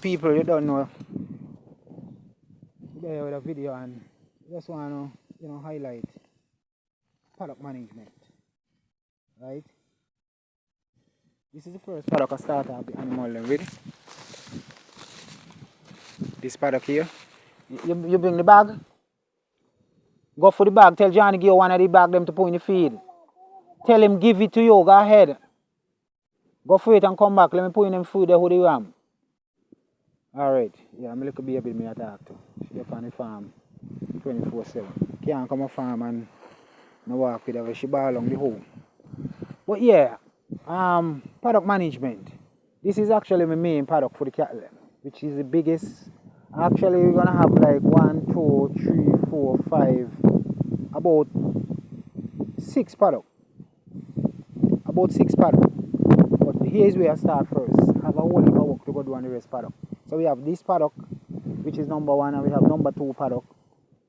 People, you don't know, there with a video and just want to, highlight paddock management, right? This is the first paddock I started up the animal with. This paddock here. You bring the bag. Go for the bag. Tell Johnny give you one of the bag them to put in the feed. Tell him give it to you. Go ahead. Go for it and come back. Let me put in them food there who they am. Alright. Yeah, I'm a little baby me attack to. She up on the farm 24/7. Can't come on farm and no walk with her. She ball along the hole. But yeah, paddock management. This is actually my main paddock for the cattle, which is the biggest. Actually, we're gonna have like 1, 2, 3, 4, 5, about 6 paddock. About 6 paddock. But here's where I start first. I have a whole heap of work to go do on the rest paddock. So we have this paddock, which is number 1, and we have number 2 paddock,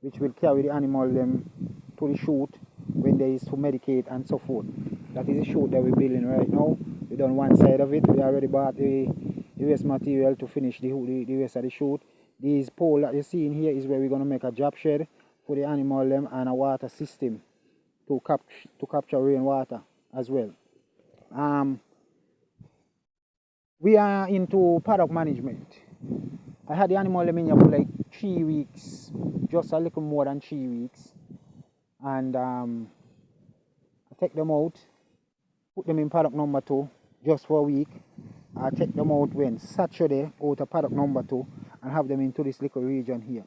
which will carry the animal them to the chute when there is to medicate and so forth. That is the chute that we're building right now. We done one side of it. We already bought the waste material to finish the rest of the chute. This pole that you see in here is where we're going to make a drop shed for the animal them and a water system to capture rainwater as well. We are into paddock management. I had the animal them in here for like 3 weeks, just a little more than 3 weeks. And I take them out, put them in paddock number 2 just for a week. I take them out when Saturday out of paddock number 2 and have them into this little region here.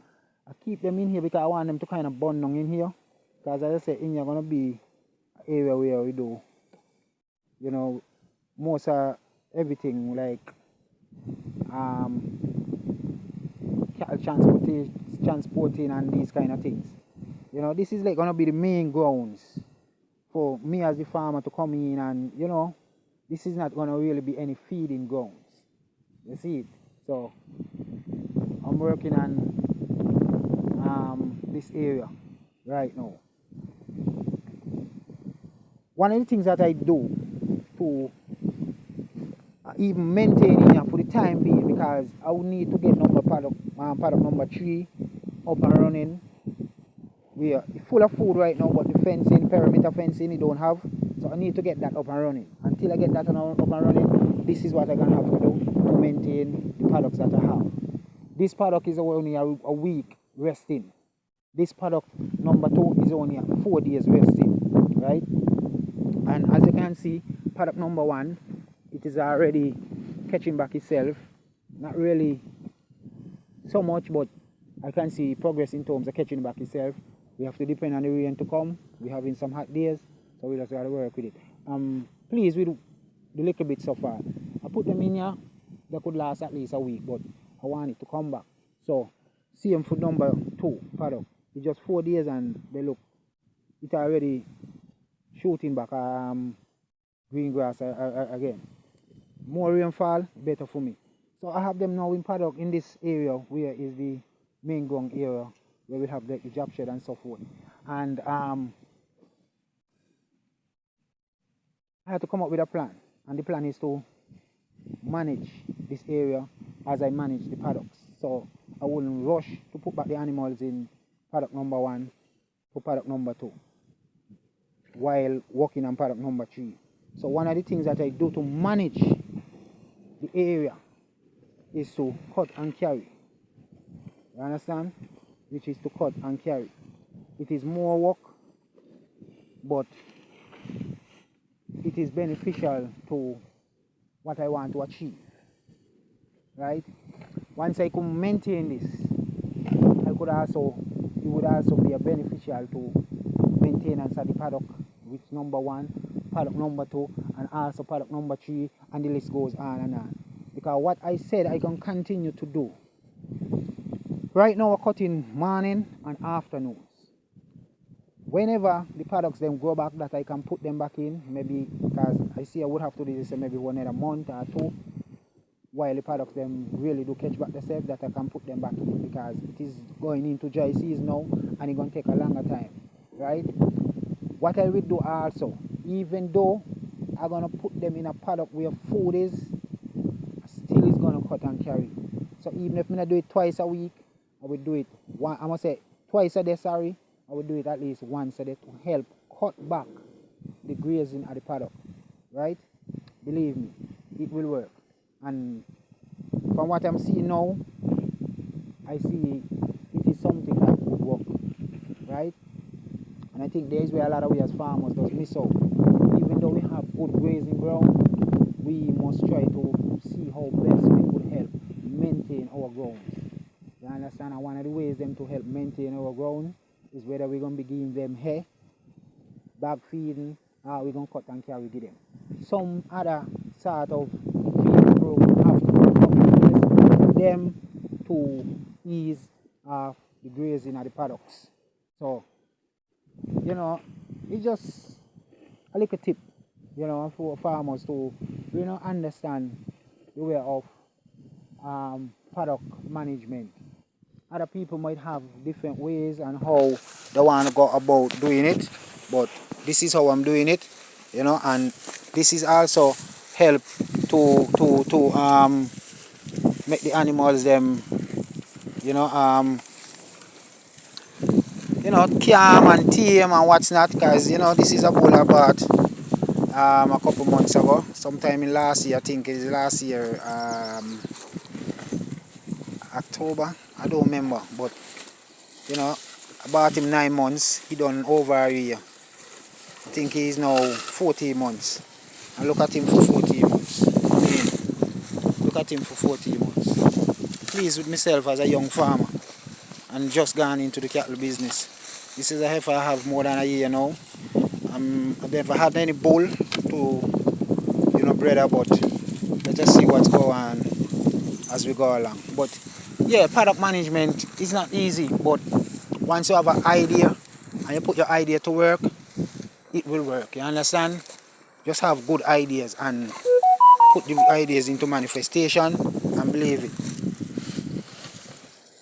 I keep them in here because I want them to kind of burn down in here. Because as I said, in here going to be an area where we do, most of everything like cattle transporting and these kind of things. This is like going to be the main grounds for me as the farmer to come in and, this is not going to really be any feeding grounds. You see it? So, I'm working on this area right now. One of the things that I do to even maintain here for the time being, because I will need to get paddock number 3 up and running. We are full of food right now, but the fencing, perimeter fencing, we don't have. So I need to get that up and running. Until I get that up and running, this is what I'm going to have to do to maintain the paddocks that I have. This paddock is only a week resting. This paddock number 2 is only 4 days resting, right? And as you can see, paddock number 1, it is already catching back itself. Not really so much, but I can see progress in terms of catching back itself. We have to depend on the rain to come. We're having some hot days, so we just got to work with it. Pleased with the little bit so far. I put them in here. They could last at least a week, but I want it to come back. So, same for number 2 paddock. It's just 4 days and they look, it's already shooting back green grass again. More rainfall, better for me. So I have them now in paddock in this area where is the main ground area where we have the drop shed and so forth. And I had to come up with a plan, and the plan is to manage this area as I manage the paddocks. So I wouldn't rush to put back the animals in paddock number 1 to paddock number 2 while working on paddock number 3. So one of the things that I do to manage the area is to cut and carry. You understand? Which is to cut and carry. It is more work, but it is beneficial to what I want to achieve. Right? Once I could maintain this, it would also be a beneficial to maintenance of the paddock, which number 1, paddock number 2, and also paddock number 3, and the list goes on and on. Because what I said I can continue to do. Right now we're cutting morning and afternoons. Whenever the paddocks them grow back, that I can put them back in, maybe because I see I would have to do this maybe 1 another month or 2, while the paddocks them really do catch back themselves, that I can put them back in, because it is going into dry season now and it's going to take a longer time, right? What I will do also, even though I'm going to put them in a paddock where food is, still is going to cut and carry. So even if I do it twice a week, I would do it one. I must say twice a day. Sorry, I would do it at least once a day to help cut back the grazing at the paddock. Right? Believe me, it will work. And from what I'm seeing now, I see it is something that would work. Right? And I think there is where a lot of we as farmers does miss out. Even though we have good grazing ground, we must try to see how best we could help maintain our grounds. You understand? And one of the ways them to help maintain our ground is whether we're going to be giving them hay, bag feeding, or we're going to cut and carry give them. Some other sort of feeding program have to come in place for them to ease off the grazing at the paddocks. So, you know, it's just a little tip, you know, for farmers to, you know, understand the way of paddock management. Other people might have different ways and how they want to go about doing it, but this is how I'm doing it, you know, and this is also help to make the animals them, you know, calm and tame and what's not, because, you know, this is a bull I bought a couple months ago, sometime in last year. I think it is last year, October, I don't remember, but, you know, I bought him 9 months, he done over a year. I think he is now 14 months, and look at him for 14 months. I mean, look at him for 14 months. Pleased with myself as a young farmer, and just gone into the cattle business. This is a heifer I have more than a year now. I've never had any bull to, you know, breed her, but let us see what's going on as we go along. But yeah, paddock management is not easy, but once you have an idea and you put your idea to work, it will work. You understand? Just have good ideas and put the ideas into manifestation, and believe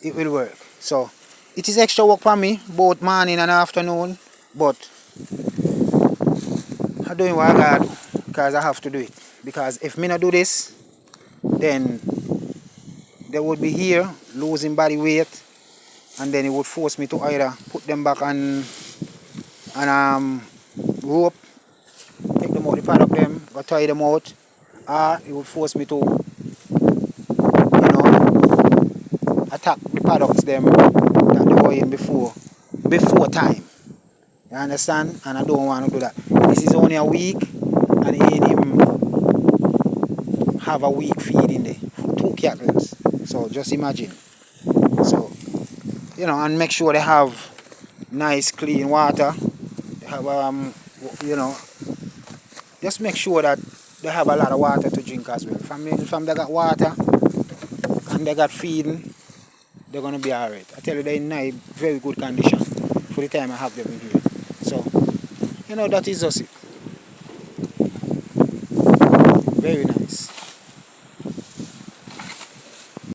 it will work. So it is extra work for me, both morning and afternoon, but I'm doing what I gotta do because I have to do it. Because if me not do this, then they would be here losing body weight, and then it would force me to either put them back on rope, take them out the paddock them, or tie them out, or it would force me to, you know, attack the paddocks them that they were in before time. You understand? And I don't want to do that. This is only a week, and he ain't even have a week feeding there for 2 cattle. So just imagine. So, you know, and make sure they have nice clean water. They have you know, just make sure that they have a lot of water to drink as well. From they got water and they got feeding, they're gonna be alright. I tell you, they're in a very good condition for the time I have them in here. So, you know, that is just it. Very nice.